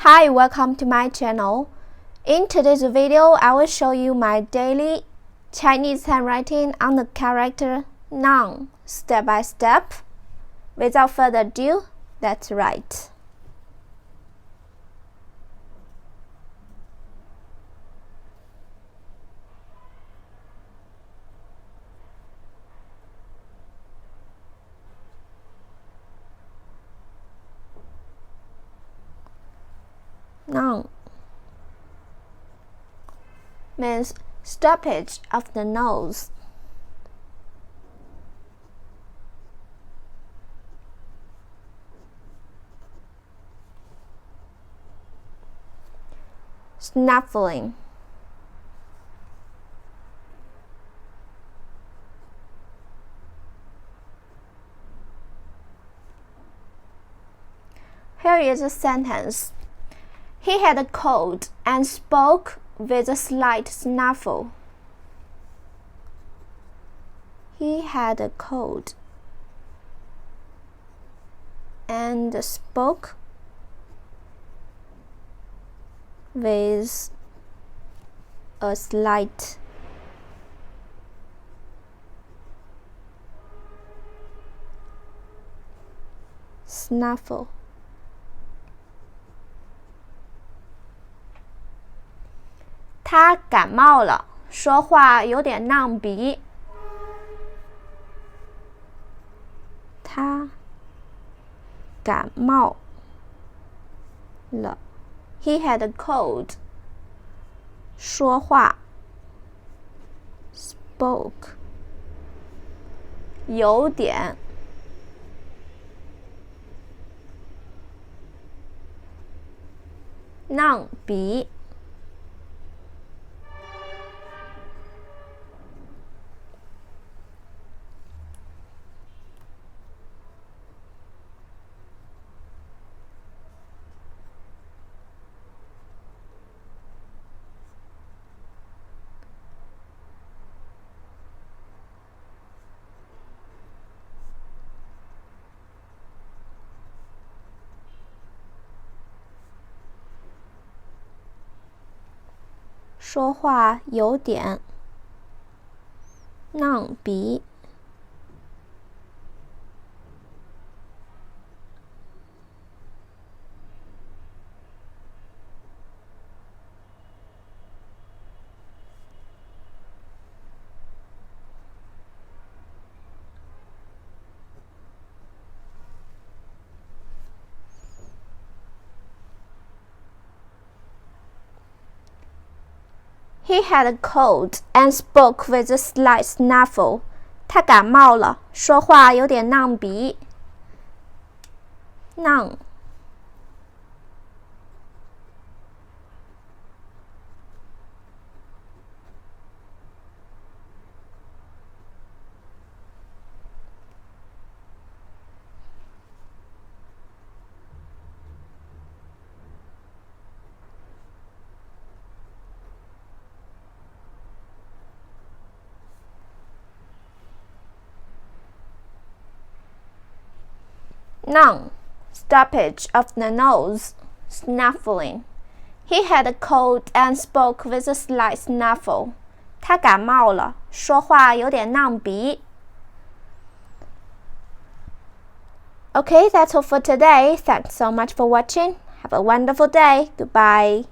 Hi, welcome to my channel. In today's video, I will show you my daily Chinese handwriting on the character nàng step by step. Without further ado, let's write. Nàng means stoppage of the nose. Snuffling. Here is a sentence. He had a cold and spoke with a slight snuffle. He had a cold and spoke with a slight snuffle. 他感冒了，说话有点齉鼻。他感冒了 ，He had a cold。说话 ，spoke， 有点齉鼻。 说话有点齉鼻。He had a cold and spoke with a slight snuffle. 他感冒了，说话有点齉鼻。齉nàng, stoppage of the nose, snuffling. He had a cold and spoke with a slight snuffle. 他感冒了，说话有点齉鼻。Okay, that's all for today. Thanks so much for watching. Have a wonderful day. Goodbye.